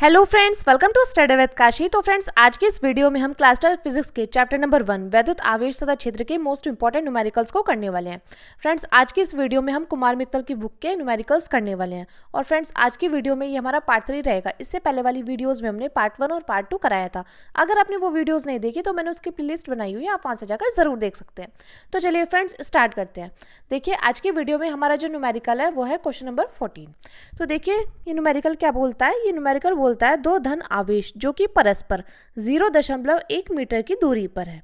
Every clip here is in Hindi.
Hello friends, welcome to study with Kashi. तो फ्रेंड्स, आज के इस वीडियो में हम क्लास 12 फिजिक्स के चैप्टर नंबर 1 वैद्युत आवेश तथा क्षेत्र के मोस्ट इंपॉर्टेंट न्यूमेरिकल्स को करने वाले हैं। फ्रेंड्स, आज की इस वीडियो में हम कुमार मित्तल की बुक के न्यूमेरिकल्स करने वाले हैं। और फ्रेंड्स, आज की वीडियो में ये हमारा पार्ट 3 रहेगा। इससे पहले वाली वीडियोज़ में हमने पार्ट 1 और पार्ट 2 कराया था। अगर आपने वो वीडियोज़ नहीं देखी तो मैंने उसकी प्लेलिस्ट बनाई हुई है, आप वहाँ से जाकर जरूर देख सकते हैं। तो चलिए फ्रेंड्स, स्टार्ट करते हैं। देखिए, आज की वीडियो में हमारा जो न्यूमेरिकल है वो है क्वेश्चन नंबर 14। तो देखिए, ये न्यूमेरिकल क्या बोलता है। ये न्यूमेरिकल बोलता है दो धन आवेश जो कि परस्पर 0.1 मीटर की दूरी पर है,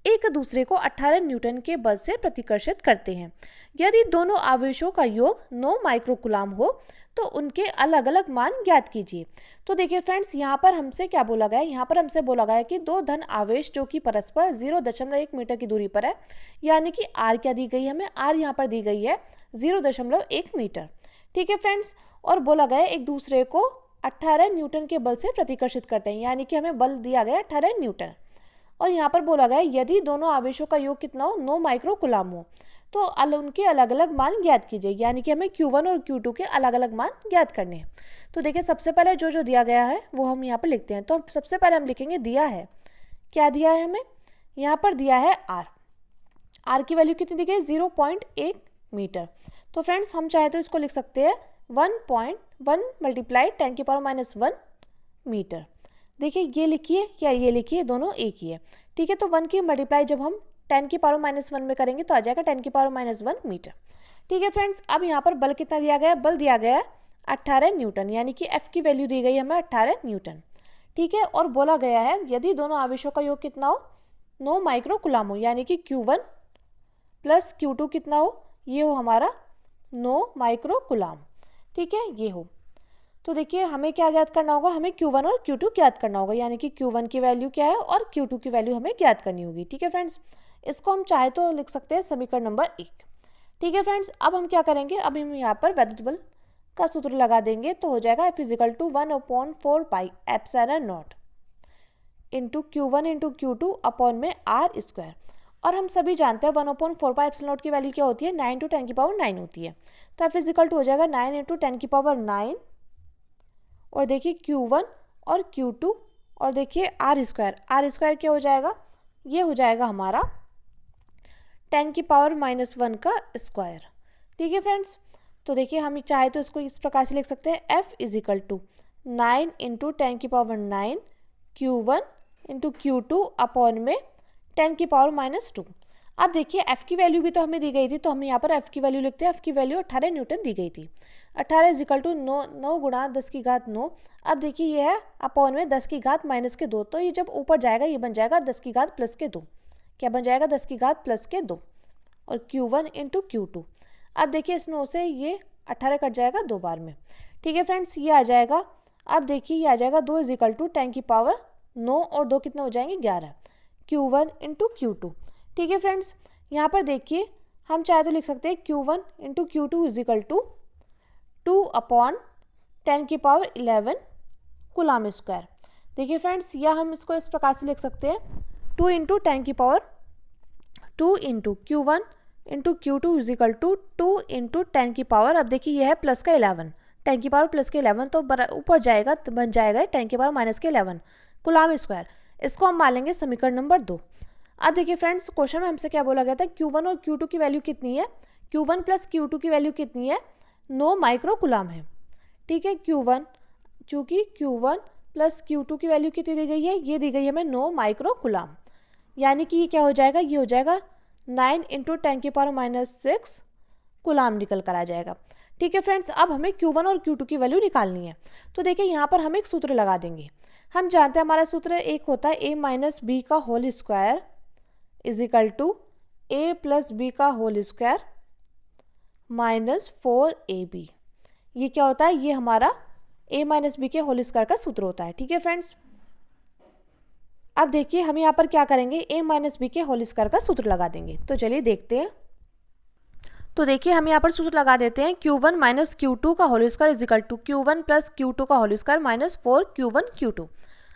एक दूसरे को 18 न्यूटन के बल से प्रतिकर्षित करते हैं। यदि दोनों आवेशों का योग 9 माइक्रोकुलाम हो तो उनके अलग अलग मान ज्ञात कीजिए। तो देखिए फ्रेंड्स, यहाँ पर हमसे क्या बोला गया है। यहाँ पर हमसे बोला गया है कि दो धन आवेश जो कि परस्पर 0.1 मीटर की दूरी पर है, यानी कि आर क्या दी गई है हमें, आर यहाँ पर दी गई है 0.1 मीटर। ठीक है फ्रेंड्स, और बोला गया है एक दूसरे को 18 न्यूटन के बल से प्रतिकर्षित करते हैं, यानी कि हमें बल दिया गया 18 न्यूटन। और यहाँ पर बोला गया है यदि दोनों आवेशों का योग कितना हो, 9 माइक्रोकुलाम हो, तो उनके अलग अलग मान ज्ञात कीजिए, यानी कि हमें Q1 और Q2 के अलग अलग मान ज्ञात करने हैं। तो देखिए, सबसे पहले जो दिया गया है वो हम यहाँ पर लिखते हैं। तो सबसे पहले हम लिखेंगे दिया है, क्या दिया है हमें, यहाँ पर दिया है आर की वैल्यू कितनी दी गई, 0.1 मीटर। तो फ्रेंड्स, हम चाहे तो इसको लिख सकते हैं 1.1 मल्टीप्लाई 10⁻⁻1 मीटर। देखिए, ये लिखिए या ये लिखिए, दोनों एक ही है। ठीक है, तो 1 की मल्टीप्लाई जब हम 10⁻⁻1 में करेंगे तो आ जाएगा 10⁻⁻1 मीटर। ठीक है फ्रेंड्स, अब यहाँ पर बल कितना दिया गया है, बल दिया गया है 18 न्यूटन, यानी कि F की वैल्यू दी गई है हमें 18 न्यूटन। ठीक है, और बोला गया है यदि दोनों आवेशों का योग कितना हो, 9 माइक्रोकुलाम हो, यानी कि Q1 प्लस Q2 कितना हो, ये हो हमारा 9 माइक्रोकुलाम। ठीक है, ये हो। तो देखिए, हमें क्या ज्ञात करना होगा, हमें Q1 और Q2 ज्ञात करना होगा, यानी कि Q1 की वैल्यू क्या है और Q2 की वैल्यू हमें ज्ञात करनी होगी। ठीक है फ्रेंड्स, इसको हम चाहे तो लिख सकते हैं समीकरण नंबर 1। ठीक है फ्रेंड्स, अब हम क्या करेंगे, अब हम यहाँ पर वैद्युत बल का सूत्र लगा देंगे। तो हो जाएगा F = 1/4 pi epsilon naught into Q1 into Q2 upon में R²। और हम सभी जानते हैं 1/4 पाई एप्सिलॉन नॉट की वैल्यू क्या होती है, 9 × 10⁹ होती है। तो F = हो जाएगा 9 × 10⁹ और देखिए Q1 और Q2 और देखिए R² क्या हो जाएगा, ये हो जाएगा हमारा 10⁻⁻1 का स्क्वायर। ठीक है फ्रेंड्स, तो देखिए हम चाहे तो इसको इस प्रकार से लिख सकते हैं F = 9 × 10⁹ Q1 into Q2 upon में 10⁻⁻2। अब देखिए, F की वैल्यू भी तो हमें दी गई थी, तो हम यहाँ पर F की वैल्यू लिखते हैं। F की वैल्यू 18 न्यूटन दी गई थी। 18 = 9 गुणा 10⁹ अब देखिए ये है अपॉन में 10⁻⁻2। तो ये जब ऊपर जाएगा ये बन जाएगा 10⁻+2। क्या बन जाएगा, 10⁻+2 और Q1 इंटू Q2। अब देखिए, इस 9 से ये 18 कट जाएगा 2 बार में। ठीक है फ्रेंड्स, ये आ जाएगा। अब देखिए, ये आ जाएगा 2 = 10⁻9 और 2 कितने हो जाएंगे, 11 Q1 इंटू Q2। ठीक है फ्रेंड्स, यहाँ पर देखिए हम चाहे तो लिख सकते हैं Q1 into Q2 = 2/10⁻11 coulomb square. देखिए फ्रेंड्स, या हम इसको इस प्रकार से लिख सकते हैं 2 into Q1 into Q2 = 2 into 10⁻, अब देखिए ये है प्लस का 11, 10⁻+11 तो ऊपर जाएगा तो बन जाएगा 10⁻⁻11 कूलाम स्क्वायर। इसको हम मान लेंगे समीकरण नंबर 2। अब देखिए फ्रेंड्स, क्वेश्चन में हमसे क्या बोला गया था, Q1 और Q2 की वैल्यू कितनी है, Q1 प्लस Q2 की वैल्यू कितनी है, 9 माइक्रोकुलाम है। ठीक है, चूँकि Q1 प्लस Q2 की वैल्यू कितनी दी गई है, ये दी गई है हमें 9 माइक्रोकुलाम, यानी कि ये क्या हो जाएगा, ये हो जाएगा 9 × 10⁻⁻6 कुलाम निकल कर आ जाएगा। ठीक है फ्रेंड्स, अब हमें Q1 और Q2 की वैल्यू निकालनी है। तो देखिए, यहाँ पर हम एक सूत्र लगा देंगे। हम जानते हैं हमारा सूत्र एक होता है a - b का होल स्क्वायर = a + b का होल स्क्वायर -4ab। ये क्या होता है, ये हमारा a - b के होल स्क्वायर का सूत्र होता है। ठीक है फ्रेंड्स, अब देखिए हम यहाँ पर क्या करेंगे, a - b के होल स्क्वायर का सूत्र लगा देंगे। तो चलिए देखते हैं। तो देखिए, हम यहाँ पर सूत्र लगा देते हैं Q1 - Q2 का होल स्क्वायर = Q1 + Q2 का होल स्क्वायर -4Q1 Q2।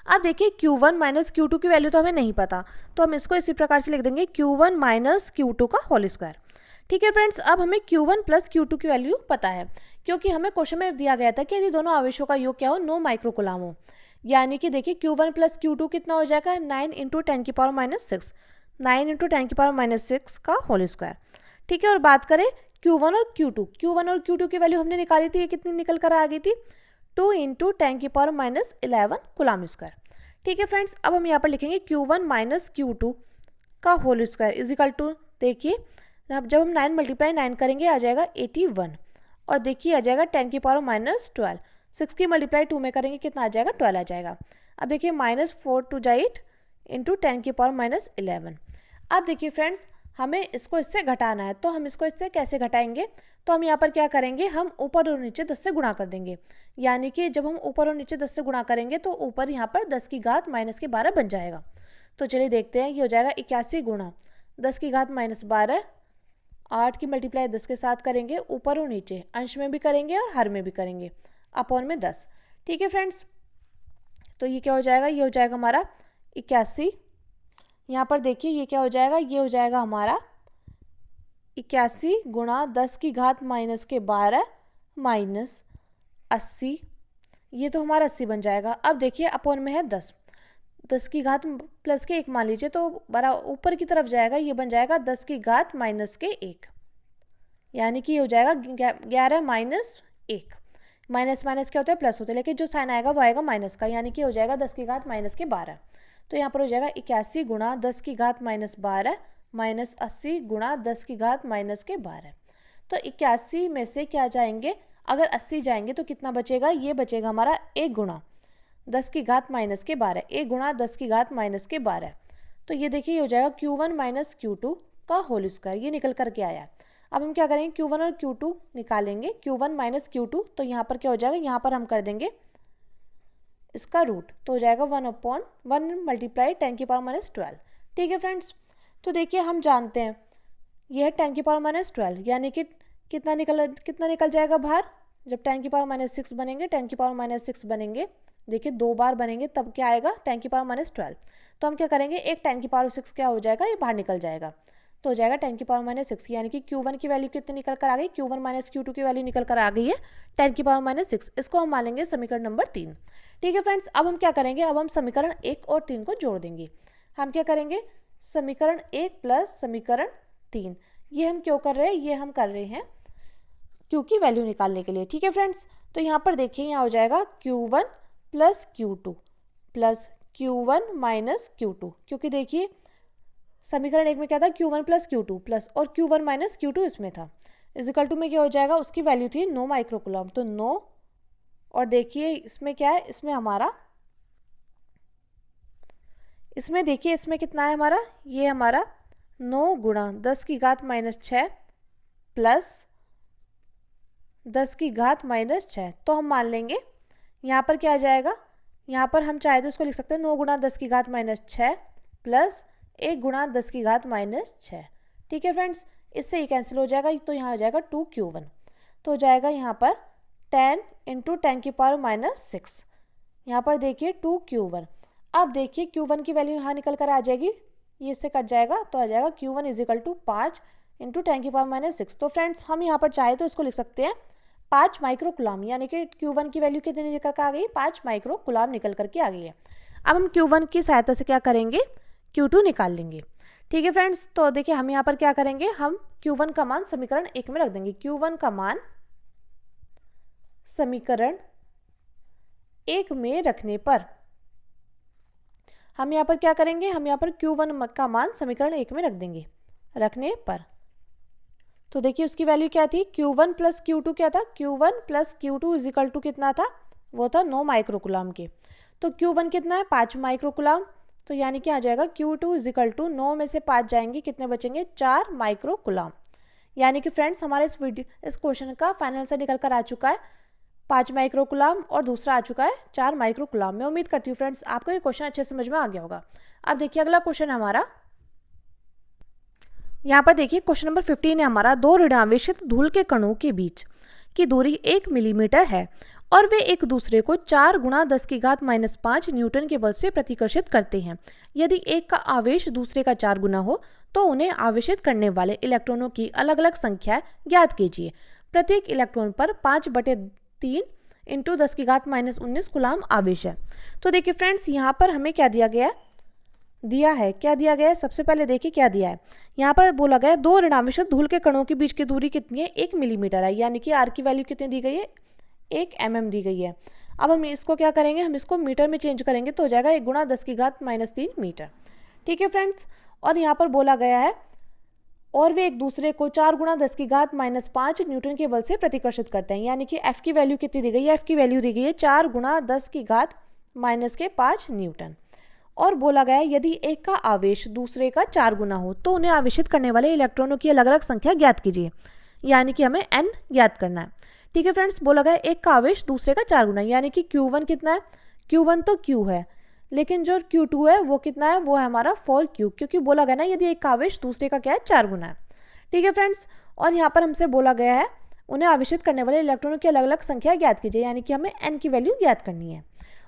अब देखिए, Q1 - Q2 की वैल्यू तो हमें नहीं पता, तो हम इसको इसी प्रकार से लिख देंगे Q1 - Q2 का होल स्क्वायर। ठीक है फ्रेंड्स, अब हमें Q1 प्लस Q2 की वैल्यू पता है, क्योंकि हमें क्वेश्चन में दिया गया था कि यदि दोनों आवेशों का योग क्या हो, 9 माइक्रोकुलाम हो। यानी कि देखिए Q1 प्लस Q2 कितना हो जाएगा, 9 इंटू 10⁻⁻6, 9 इंटू 10⁻⁻6 का होल स्क्वायर। ठीक है, और बात करें Q1 और Q2 की वैल्यू हमने निकाली थी, ये कितनी निकल कर आ गई थी, 2 इंटू 10⁻11 कुलाम स्क्वायर। ठीक है फ्रेंड्स, अब हम यहाँ पर लिखेंगे Q1 माइनस Q2 का whole square is equal to, देखिए जब हम 9 × 9 करेंगे आ जाएगा 81, और देखिए आ जाएगा 10⁻12, 6 की मल्टीप्लाई 2 में करेंगे कितना आ जाएगा, 12 आ जाएगा। अब देखिए -4 2 जा 8 इंटू 10⁻11। अब देखिए फ्रेंड्स, हमें इसको इससे घटाना है, तो हम इसको इससे कैसे घटाएंगे, तो हम यहाँ पर क्या करेंगे, हम ऊपर और नीचे 10 से गुणा कर देंगे। यानी कि जब हम ऊपर और नीचे 10 से गुणा करेंगे तो ऊपर यहाँ पर 10 की घात -12 बन जाएगा। तो चलिए देखते हैं, ये हो जाएगा 81 गुणा 10 की घात -12, 8 की मल्टीप्लाई 10 के साथ करेंगे, ऊपर और नीचे अंश में भी करेंगे और हर में भी करेंगे, अपॉन में 10। ठीक है फ्रेंड्स, तो ये क्या हो जाएगा, ये हो जाएगा हमारा 81। यहाँ पर देखिए ये क्या हो जाएगा, ये हो जाएगा हमारा 81 गुणा 10 की घात -12 माइनस 80, ये तो हमारा 80 बन जाएगा। अब देखिए अपॉन में है 10, 10 की घात प्लस के 1 मान लीजिए, तो बड़ा ऊपर की तरफ जाएगा, ये बन जाएगा 10 की घात -1, यानी कि ये हो जाएगा 11 माइनस 1। माइनस माइनस क्या होता है, प्लस होता है, लेकिन जो साइन आएगा वो आएगा माइनस का, यानी कि हो जाएगा 10 की घात -12। तो यहाँ पर हो जाएगा 81 गुणा 10 की घात -12 माइनस 80 गुणा 10 की घात -12। तो 81 में से क्या जाएंगे, अगर 80 जाएंगे तो कितना बचेगा, ये बचेगा हमारा 1 गुणा 10 की घात -12, 1 गुणा 10 की घात -12। तो ये देखिए ये हो जाएगा Q1 माइनस Q2 का होल स्क्वायर, ये निकल करके आया। अब हम क्या करेंगे, Q1 और Q2 निकालेंगे, Q1 माइनस Q2, तो यहाँ पर क्या हो जाएगा, यहाँ पर हम कर देंगे इसका रूट, तो हो जाएगा 1/1 मल्टीप्लाई 10⁻12। ठीक है फ्रेंड्स, तो देखिए हम जानते हैं यह है 10⁻12, यानी कि कितना निकल जाएगा बाहर, जब 10⁻6 बनेंगे, 10⁻6 बनेंगे, देखिए 2 बार बनेंगे तब क्या आएगा, 10⁻12। तो हम क्या करेंगे, एक 10⁻6 क्या हो जाएगा, ये बाहर निकल जाएगा, तो हो जाएगा 10⁻6, यानी कि Q1 की वैल्यू कितनी निकल कर आ गई, Q1 माइनस Q2 की वैल्यू निकल कर आ गई है 10⁻6। इसको हम मान लेंगे समीकरण नंबर 3। ठीक है फ्रेंड्स, अब हम क्या करेंगे, अब हम समीकरण 1 और 3 को जोड़ देंगे। हम क्या करेंगे, समीकरण 1 प्लस समीकरण 3, ये हम क्यों कर रहे हैं, ये हम कर रहे हैं Q की वैल्यू निकालने के लिए। ठीक है फ्रेंड्स, तो यहाँ पर देखिए यहाँ हो जाएगा Q1 plus Q2 plus Q1 minus Q2, क्योंकि देखिए समीकरण 1 में क्या था, Q1 प्लस Q2 प्लस और Q1 माइनस Q2 इसमें था, इज इक्वल टू में क्या हो जाएगा, उसकी वैल्यू थी 9 माइक्रोकुलम, तो 9, और देखिए इसमें क्या है, इसमें हमारा, इसमें देखिए इसमें कितना है हमारा, ये हमारा 9 गुणा 10 की घात -6 प्लस 10 की घात -6, तो हम मान लेंगे यहाँ पर क्या आ जाएगा, यहाँ पर हम चाहे तो इसको लिख सकते हैं 9 गुणा 10 की घात -6 प्लस 1 गुणा 10 की घात -6। ठीक है फ्रेंड्स, इससे ही कैंसिल हो जाएगा, तो यहाँ हो जाएगा 2Q1, तो हो जाएगा यहाँ पर 10 इंटू 10⁻6, यहाँ पर देखिए 2Q1। अब देखिए Q1 की वैल्यू यहाँ निकल कर आ जाएगी, ये इससे कट जाएगा, तो आ जाएगा Q1 is equal to 5 into 10⁻6। तो फ्रेंड्स हम यहाँ पर चाहे तो इसको लिख सकते हैं 5 माइक्रोकुलाम, यानी कि Q1 की वैल्यू कितनी निकल कर आ गई, 5 माइक्रोकुलाम निकल करके आ गई है। अब हम Q1 की सहायता से क्या करेंगे, Q2 निकाल लेंगे। ठीक है फ्रेंड्स, तो देखिए हम यहाँ पर क्या करेंगे, हम Q1 का मान समीकरण 1 में रख देंगे। Q1 का मान समीकरण 1 में रखने पर हम यहाँ पर क्या करेंगे, हम यहाँ पर Q1 का मान समीकरण 1 में रख देंगे, रखने पर तो देखिए उसकी वैल्यू क्या थी, Q1 प्लस Q2 क्या था, Q1 plus Q2 is equal to कितना था, वो था 9 माइक्रोकुलाम के। तो Q1 कितना है, 5 माइक्रोकुलाम, तो यानी कि आ जाएगा Q2 इज इक्वल टू 9 में से 5 जाएंगे, कितने बचेंगे, 4 माइक्रोकुलाम। यानी कि फ्रेंड्स हमारे इस क्वेश्चन का फाइनल आंसर निकल कर आ चुका है 5 माइक्रोकुलाम, और दूसरा आ चुका है 4 माइक्रोकुलाम। मैं उम्मीद करती हूँ फ्रेंड्स आपको ये क्वेश्चन अच्छे से समझ में आ गया होगा। अब देखिए अगला क्वेश्चन हमारा, यहाँ पर देखिए क्वेश्चन नंबर 15 है हमारा, 2 ऋणावेशित धूल के कणों के बीच की दूरी 1 मिलीमीटर है और वे एक दूसरे को 4 गुणा 10 की घात -5 न्यूटन के बल से प्रतिकर्षित करते हैं। यदि एक का आवेश दूसरे का 4 गुना हो तो उन्हें आवेशित करने वाले इलेक्ट्रॉनों की अलग अलग संख्या ज्ञात कीजिए। प्रत्येक इलेक्ट्रॉन पर 5/3 × 10 की घात -19 कूलाम आवेश है। तो देखिए फ्रेंड्स, यहाँ पर हमें क्या दिया गया है, सबसे पहले देखिए क्या दिया है। यहाँ पर बोला गया 2 ऋणावेशित धूल के कणों के बीच की दूरी कितनी है, 1 मिलीमीटर है, यानी कि आर की वैल्यू कितनी दी गई है, 1 mm दी गई है। अब हम इसको क्या करेंगे, हम इसको मीटर में चेंज करेंगे तो हो जाएगा 1 × 10 की घात -3 मीटर। ठीक है फ्रेंड्स, और यहाँ पर बोला गया है और वे एक दूसरे को 4 × 10 की घात -5 न्यूटन के बल से प्रतिकर्षित करते हैं, यानी कि एफ की वैल्यू कितनी दी गई है, एफ की वैल्यू दी गई है 4 × 10 की घात -5 न्यूटन। और बोला गया है यदि एक का आवेश दूसरे का 4 गुना हो तो उन्हें आवेशित करने वाले इलेक्ट्रॉनों की अलग अलग संख्या ज्ञात कीजिए, यानी कि हमें n ज्ञात करना है। ठीक है फ्रेंड्स, बोला गया एक का आवेश दूसरे का 4 गुना, यानी कि Q1 कितना है, Q1 तो Q है, लेकिन जो Q2 है वो कितना है, वो है हमारा 4Q, क्योंकि बोला गया ना यदि एक का आवेश दूसरे का क्या है, 4 गुना है। ठीक है फ्रेंड्स, और यहाँ पर हमसे बोला गया है उन्हें आवेशित करने वाले इलेक्ट्रॉनों की अलग अलग संख्या ज्ञात कीजिए, यानी कि हमें n की वैल्यू ज्ञात करनी है।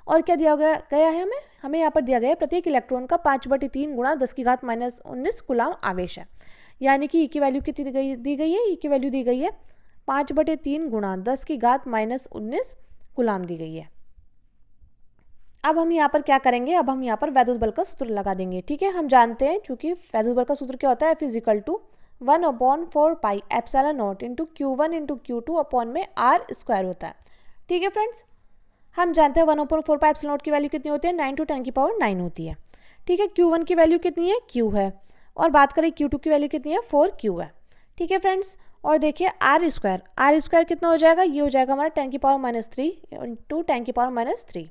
और क्या दिया गया है हमें यहाँ पर दिया गया है प्रत्येक इलेक्ट्रॉन का 5/3 × 10 की घात -19 कूलाम आवेश है, यानी कि E की वैल्यू कितनी दी गई है, E की वैल्यू दी गई है 5/3 × 10 की घात -19 कूलाम दी गई है। अब हम यहाँ पर क्या करेंगे, अब हम यहाँ पर वैद्युत बल का सूत्र लगा देंगे। ठीक है, हम जानते हैं चूंकि वैद्युत बल का सूत्र क्या होता है, F = 1/4πε0 × Q1 × Q2 अपॉन में r² होता है। ठीक है फ्रेंड्स, हम जानते हैं 1/4πε0 की वैल्यू कितनी होती है, 9 × 10⁻⁹ होती है। ठीक है, Q1 की वैल्यू कितनी है, Q है, और बात करें Q2 की वैल्यू कितनी है, 4Q है। ठीक है फ्रेंड्स, और देखिए r² कितना हो जाएगा, ये हो जाएगा हमारा 10⁻³ × 10⁻3।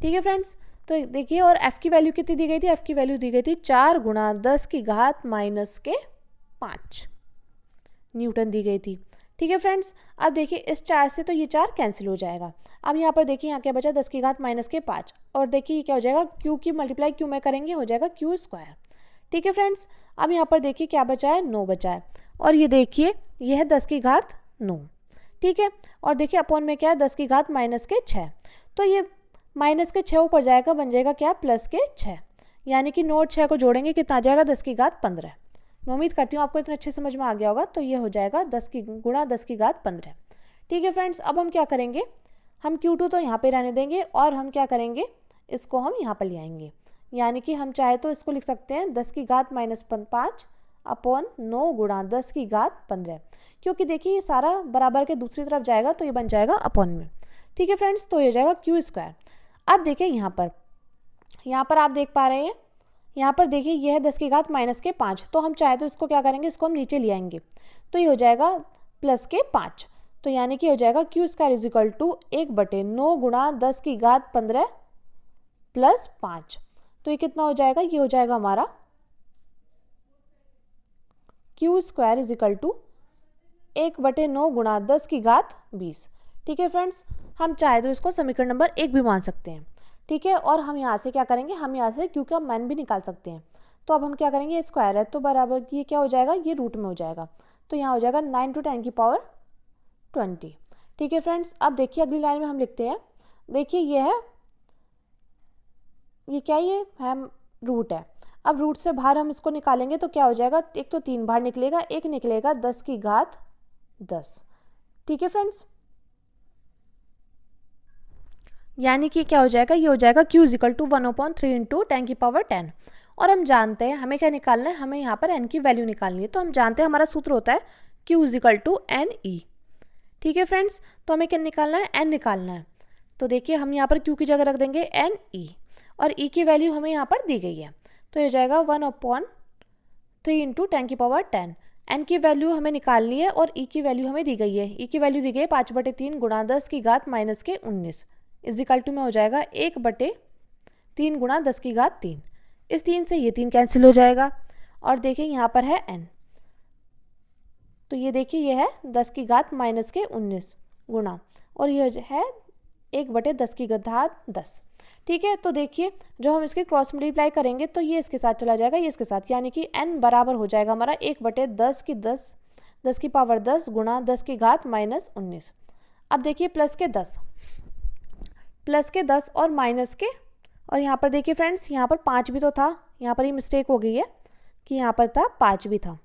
ठीक है फ्रेंड्स, तो देखिए और F की वैल्यू कितनी दी गई थी, F की वैल्यू दी गई थी 4 × 10 की घात -5 न्यूटन दी गई थी। ठीक है फ्रेंड्स, अब देखिए इस 4 से तो ये 4 कैंसिल हो जाएगा। अब यहाँ पर देखिए यहाँ क्या बचा, 10 की घात -5, और देखिए ये क्या हो जाएगा, Q की मल्टीप्लाई Q में करेंगे हो जाएगा Q²। ठीक है फ्रेंड्स, अब यहाँ पर देखिए क्या बचा है, 9 बचा है, और ये देखिए ये है 10 की घात 9। ठीक है, और देखिए अपॉन में क्या है, 10 की घात -6, तो ये -6 ऊपर जाएगा, बन जाएगा क्या, +6, यानी कि 9 और 6 को जोड़ेंगे कितना आ जाएगा, 10 की घात 15। मैं उम्मीद करती हूँ आपको इतना अच्छे समझ में आ गया होगा। तो ये हो जाएगा 10 × 10 की घात 15। ठीक है फ्रेंड्स, अब हम क्या करेंगे, हम Q2 तो यहाँ पे रहने देंगे और हम क्या करेंगे, इसको हम यहाँ पर ले आएंगे, यानी कि हम चाहे तो इसको लिख सकते हैं 10 की घात -5 अपॉन 9 × 10 की घात 15, क्योंकि देखिए ये सारा बराबर के दूसरी तरफ जाएगा तो ये बन जाएगा अपॉन में। ठीक है फ्रेंड्स, तो ये हो जाएगा Q²। अब देखिए यहाँ पर आप देख पा रहे हैं, यहाँ पर देखिए यह है 10 की घात -5, तो हम चाहे तो इसको क्या करेंगे, इसको हम नीचे ले आएंगे, तो ये हो जाएगा +5, तो यानी कि हो जाएगा Q² = 1/9 × 10 की घात 15 + 5, तो ये कितना हो जाएगा, ये हो जाएगा हमारा Q² = 1/9 × 10 की घात 20। ठीक है फ्रेंड्स, हम चाहे तो इसको समीकरण नंबर 1 भी मान सकते हैं। ठीक है, और हम यहाँ से क्या करेंगे, हम यहाँ से Q का मान भी निकाल सकते हैं। तो अब हम क्या करेंगे, ये स्क्वायर है तो बराबर ये क्या हो जाएगा, ये रूट में हो जाएगा, तो यहाँ हो जाएगा 9 × 10⁻20। ठीक है फ्रेंड्स, अब देखिए अगली लाइन में हम लिखते हैं, देखिए ये क्या ये है रूट है। अब रूट से बाहर हम इसको निकालेंगे तो क्या हो जाएगा, एक तो 3 बाहर निकलेगा, एक निकलेगा 10 की घात 10। ठीक है फ्रेंड्स, यानी कि क्या हो जाएगा, ये हो जाएगा Q = 1/3 × 10⁻10। और हम जानते हैं हमें क्या निकालना है, हमें यहाँ पर n की वैल्यू निकालनी है, तो हम जानते हैं हमारा सूत्र होता है Q = NE। ठीक है फ्रेंड्स, तो हमें क्या निकालना है, n निकालना है, तो देखिए हम यहाँ पर Q की जगह रख देंगे NE, और E की वैल्यू हमें यहाँ पर दी गई है, तो ये हो जाएगा 1/3 × 10⁻10। n की वैल्यू हमें निकालनी है और E की वैल्यू हमें दी गई है, E की वैल्यू दी गई है 5/3 × 10 की घात -19 = में हो जाएगा 1/3 × 10 की घात 3। इस 3 से ये 3 कैंसिल हो जाएगा, और देखिए यहाँ पर है n, तो ये देखिए ये है 10 की घात -19 गुणा, और ये है 1/10 की घात 10। ठीक है, तो देखिए जो हम इसके क्रॉस मल्टीप्लाई करेंगे तो ये इसके साथ चला जाएगा, ये इसके साथ, यानी कि n बराबर हो जाएगा हमारा 1/10 की 10 की पावर 10 गुणा 10 की घात -19। अब देखिए +10, प्लस के 10 और माइनस के, और यहाँ पर देखिए फ्रेंड्स यहाँ पर 5 भी तो था, यहाँ पर ही मिस्टेक हो गई है कि यहाँ पर था 5 भी था,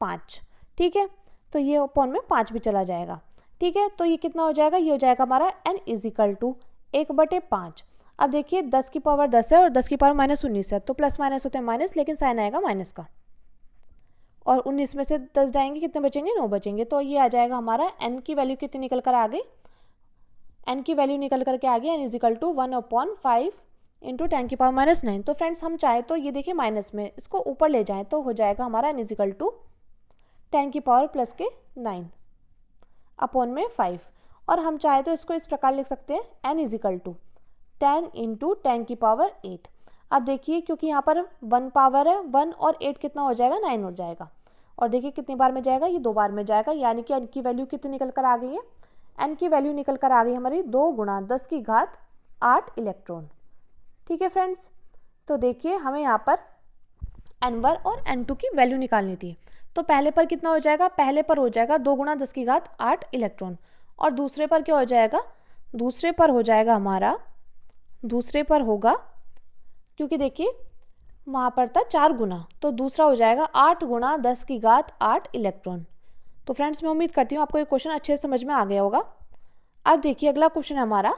5, ठीक है। तो ये अपॉन में 5 भी चला जाएगा, ठीक है। तो ये कितना हो जाएगा, ये हो जाएगा हमारा n इजिकल टू 1/5। अब देखिए 10 की पावर 10 है और 10 की पावर -19 है, तो प्लस माइनस होते हैं माइनस, लेकिन साइन आएगा माइनस का, और 19 में से 10 जाएंगे, कितने बचेंगे, 9 बचेंगे। तो ये आ जाएगा हमारा n की वैल्यू कितनी निकल कर आ गई, n की वैल्यू निकल करके आ गई n इजिकल टू 1/5 इंटू 10 की पावर -9। तो फ्रेंड्स हम चाहे तो ये देखिए माइनस में इसको ऊपर ले जाएं तो हो जाएगा हमारा n इजिकल टू 10 की पावर प्लस के 9 अपॉन में 5, और हम चाहे तो इसको इस प्रकार लिख सकते हैं n इजिकल टू 10 इंटू 10 की पावर 8। अब देखिए क्योंकि यहाँ पर 1 पावर है, 1 और 8 कितना हो जाएगा, 9 हो जाएगा, और देखिए कितनी बार में जाएगा, ये 2 बार में जाएगा, यानी कि n की वैल्यू कितनी निकल कर आ गई है, n की वैल्यू निकल कर आ गई हमारी 2 गुणा 10 की घात 8 इलेक्ट्रॉन, ठीक है फ्रेंड्स। तो देखिए हमें यहाँ पर n1 और n2 की वैल्यू निकालनी थी, तो पहले पर कितना हो जाएगा, पहले पर हो जाएगा 2 गुणा 10 की घात 8 इलेक्ट्रॉन, और दूसरे पर क्या हो जाएगा, दूसरे पर हो जाएगा हमारा, दूसरे पर होगा क्योंकि देखिए वहाँ पर था 4 गुना, तो दूसरा हो जाएगा 8 गुणा 10 की घात 8 इलेक्ट्रॉन। तो फ्रेंड्स मैं उम्मीद करती हूँ आपको ये क्वेश्चन अच्छे से समझ में आ गया होगा। अब देखिए अगला क्वेश्चन है हमारा,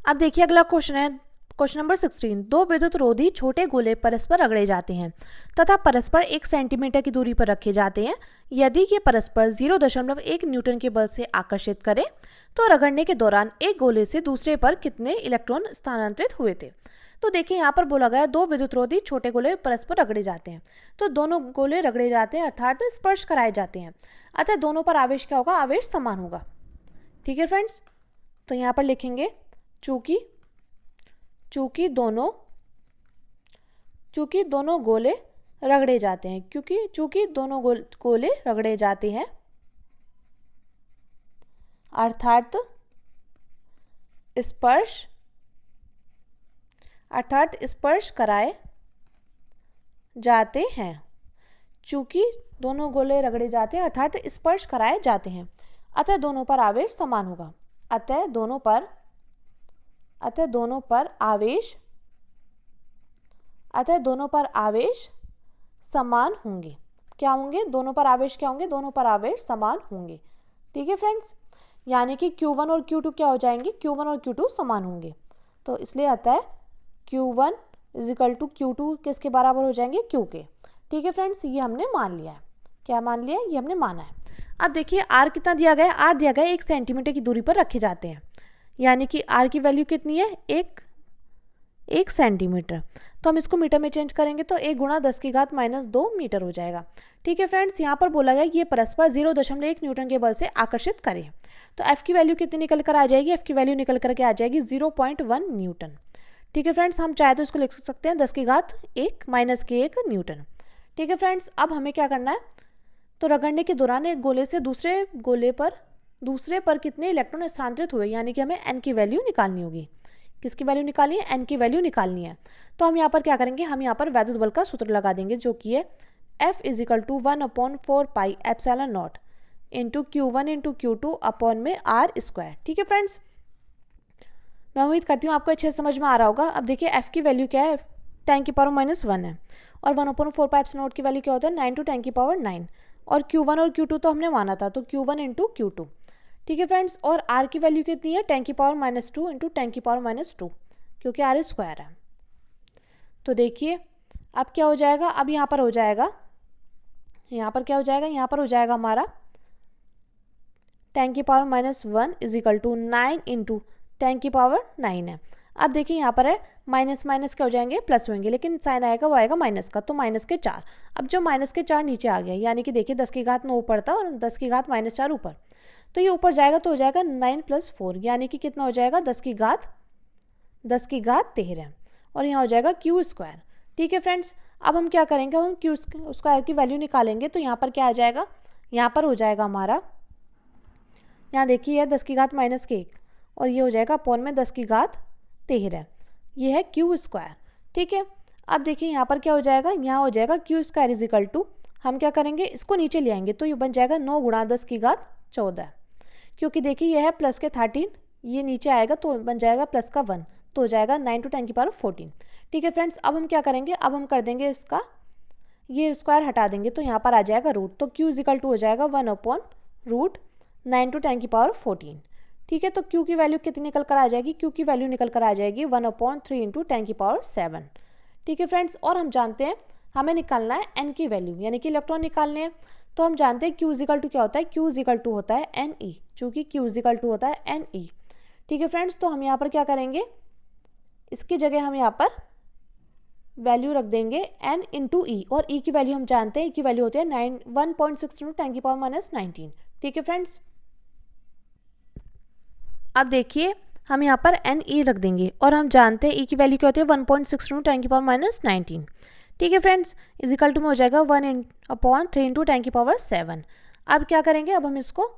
अब देखिए अगला क्वेश्चन है क्वेश्चन नंबर 16। 2 विद्युत रोधी छोटे गोले परस्पर रगड़े जाते हैं तथा परस्पर 1 सेंटीमीटर की दूरी पर रखे जाते हैं। यदि ये परस्पर 0.1 न्यूटन के बल से आकर्षित करें तो रगड़ने के दौरान एक गोले से दूसरे पर कितने इलेक्ट्रॉन स्थानांतरित हुए थे। तो देखिए यहाँ पर बोला गया 2 विद्युत रोधी छोटे गोले परस्पर रगड़े जाते हैं, तो दोनों गोले रगड़े जाते हैं अर्थात स्पर्श कराए जाते हैं, अतः दोनों पर आवेश क्या होगा, आवेश समान होगा, ठीक है फ्रेंड्स। तो यहाँ पर लिखेंगे चूंकि दोनों गोले रगड़े जाते हैं, चूंकि दोनों गोले रगड़े जाते हैं अर्थात स्पर्श कराए जाते हैं, चूंकि दोनों गोले रगड़े जाते हैं अर्थात स्पर्श कराए जाते हैं, अतः दोनों पर आवेश समान होगा, अतः दोनों पर आवेश समान होंगे। क्या होंगे, दोनों पर आवेश क्या होंगे, दोनों पर आवेश समान होंगे, ठीक है फ्रेंड्स। यानी कि Q1 और Q2 क्या हो जाएंगे, Q1 और Q2 समान होंगे, तो इसलिए आता है Q1 इजिकल टू Q2 किसके बराबर हो जाएंगे, Q के, ठीक है फ्रेंड्स। ये हमने मान लिया है, क्या मान लिया है, ये हमने माना है। अब देखिए R कितना दिया गया है, R दिया गया है 1 सेंटीमीटर की दूरी पर रखे जाते हैं, यानी कि R की वैल्यू कितनी है, 1 सेंटीमीटर, तो हम इसको मीटर में चेंज करेंगे तो 1 गुणा 10 की घात -2 मीटर हो जाएगा, ठीक है फ्रेंड्स। यहाँ पर बोला गया ये परस्पर 0.1 न्यूटन के बल से आकर्षित करें, तो F की वैल्यू कितनी निकल कर आ जाएगी, F की वैल्यू निकल करके आ जाएगी 0.1 न्यूटन, ठीक है फ्रेंड्स। हम चाहे तो इसको लिख सकते हैं 10 की घात 1 -1 न्यूटन, ठीक है फ्रेंड्स। अब हमें क्या करना है, तो रगड़ने के दौरान एक गोले से दूसरे पर कितने इलेक्ट्रॉन स्थानांतरित हुए, यानी कि हमें n की वैल्यू निकालनी होगी। किसकी वैल्यू निकालनी है, n की वैल्यू निकालनी है। तो हम यहाँ पर क्या करेंगे, हम यहाँ पर वैद्युत बल का सूत्र लगा देंगे जो कि है F equal to 1/4 pi epsilon naught into Q1 into Q2 upon में R², ठीक है फ्रेंड्स। मैं उम्मीद करती हूँ आपको अच्छे से समझ में आ रहा होगा। अब देखिए F की वैल्यू क्या है, 10 की पावर -1 है, और 1/4 पाई एप्सिलॉन नॉट की वैल्यू क्या होता है, 9 × 10 की पावर 9, और Q1 और Q2 तो हमने माना था, तो Q1 इंटू Q2, ठीक है फ्रेंड्स। और R की वैल्यू कितनी है, 10 की पावर -2 इंटू 10 की पावर -2, क्योंकि R² है। तो देखिए अब क्या हो जाएगा, अब यहाँ पर हो जाएगा, यहाँ पर क्या हो जाएगा, यहाँ पर हो जाएगा हमारा 10 की पावर -1 इजिकल टू 9 इंटू 10 की पावर 9 है। अब देखिए यहाँ पर है माइनस माइनस क्या हो जाएंगे, प्लस होंगे, लेकिन साइन आएगा वो आएगा माइनस का, तो -4। अब जो -4 नीचे आ गया, यानी कि देखिए 10 की घात 9 ऊपर था और 10 की घात -4 ऊपर, तो ये ऊपर जाएगा तो हो जाएगा 9 + 4, यानी कि कितना हो जाएगा 10 की घात 13, और यहाँ हो जाएगा Q², ठीक है फ्रेंड्स। अब हम क्या करेंगे, हम Q² की वैल्यू निकालेंगे, तो यहाँ पर क्या आ जाएगा, यहाँ पर हो जाएगा हमारा, यहाँ देखिए यह 10 की घात -1 और ये हो जाएगा अपॉन में 10 की घात 13, ये है Q², ठीक है। अब देखिए यहाँ पर क्या हो जाएगा, यहाँ हो जाएगा Q² इजिकल टू, हम क्या करेंगे इसको नीचे ले आएंगे, तो ये बन जाएगा 9 × 10 की घात 14, क्योंकि देखिए यह है प्लस के 13 ये नीचे आएगा तो बन जाएगा प्लस का 1, तो हो जाएगा 9 टू 10 की पावर 14। ठीक है फ्रेंड्स, अब हम क्या करेंगे, अब हम कर देंगे इसका ये स्क्वायर हटा देंगे तो यहाँ पर आ जाएगा रूट, तो q इजिकल टू हो जाएगा 1/√9 टू 10 की पावर 14। ठीक है, तो q की वैल्यू कितनी निकल कर आ जाएगी, q की वैल्यू निकल कर आ जाएगी 1/3 इंटू 10 की पावर 7। ठीक है फ्रेंड्स, और हम जानते हैं हमें निकालना है n की वैल्यू, यानी कि इलेक्ट्रॉन निकालने हैं। तो हम जानते हैं q इजिकल टू क्या होता है, q इजिकल टू होता है Ne, चूँकि q इजिकल टू होता है Ne। ठीक है फ्रेंड्स, तो हम यहाँ पर क्या करेंगे, इसकी जगह हम यहाँ पर वैल्यू रख देंगे n इंटू ई, और e की वैल्यू हम जानते हैं, e की वैल्यू होती है 1.6 इंटू 10 की पावर -19। ठीक है फ्रेंड्स, अब देखिए हम यहाँ पर Ne रख देंगे और हम जानते हैं e की वैल्यू क्या होती है 1.6 इंटू 10 की पावर -19। ठीक है फ्रेंड्स, इजिकल टू में हो जाएगा 1/3 इंटू 10 की पावर 7। अब क्या करेंगे, अब हम इसको,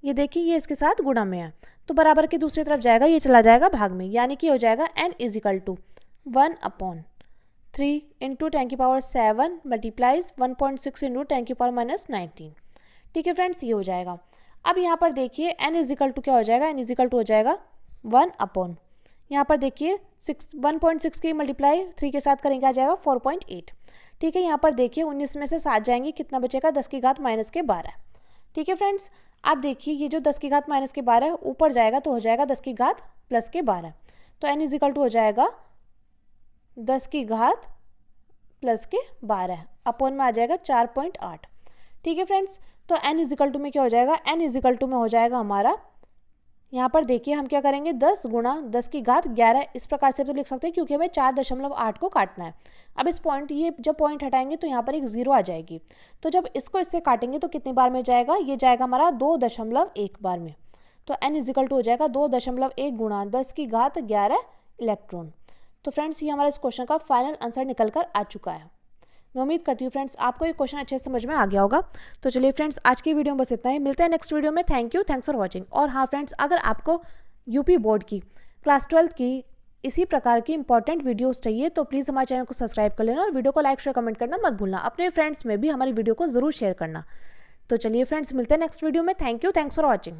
ये देखिए ये इसके साथ गुणा में है तो बराबर के दूसरी तरफ जाएगा, ये चला जाएगा भाग में, यानी कि हो जाएगा n इजिकल टू 1/3 इंटू 10 की पावर 7 मल्टीप्लाइज 1.6 इंटू 10 की पावर -19। ठीक है फ्रेंड्स, ये हो जाएगा। अब यहाँ पर देखिए n इजिकल टू क्या हो जाएगा, n इजिकल टू हो जाएगा 1/, यहाँ पर देखिए 1.6 की मल्टीप्लाई 3 के साथ करेंगे आ जाएगा 4.8। ठीक है, यहाँ पर देखिए 19 में से 7 जाएंगे, कितना बचेगा 10 की घात -12। ठीक है फ्रेंड्स, आप देखिए ये जो 10 की घात -12 ऊपर जाएगा तो हो जाएगा 10 की घात +12, तो n इजिकल टू हो जाएगा 10 की घात +12 अपॉन में आ जाएगा 4.8। ठीक है फ्रेंड्स, तो n इजिकल टू में क्या हो जाएगा, n इजिकल टू में हो जाएगा हमारा, यहाँ पर देखिए हम क्या करेंगे 10 गुणा 10 की घात 11, इस प्रकार से तो लिख सकते हैं क्योंकि हमें 4.8 को काटना है। अब इस पॉइंट, ये जब पॉइंट हटाएंगे तो यहाँ पर एक 0 आ जाएगी, तो जब इसको इससे काटेंगे तो कितनी बार में जाएगा, ये जाएगा हमारा 2.1 बार में, तो n इजिकल टू हो जाएगा 2.1 गुणा 10 की घात 11 इलेक्ट्रॉन। तो फ्रेंड्स, ये हमारा इस क्वेश्चन का फाइनल आंसर निकल कर आ चुका है। मैं उम्मीद करती हूँ फ्रेंड्स आपको ये क्वेश्चन अच्छे से समझ में आ गया होगा। तो चलिए फ्रेंड्स, आज की वीडियो में बस इतना ही, मिलते हैं नेक्स्ट वीडियो में। Thanks for watching. और हाँ फ्रेंड्स, अगर आपको यूपी बोर्ड की क्लास 12 की इसी प्रकार की इंपॉर्टेंट वीडियोस चाहिए तो प्लीज़ हमारे चैनल को सब्सक्राइब कर लेना और वीडियो को लाइक शेयर कमेंट करना मत भूलना। अपने फ्रेंड्स में भी हमारी वीडियो को ज़रूर शेयर करना। तो चलिए फ्रेंड्स, मिलते हैं नेक्स्ट वीडियो में। Thanks for watching.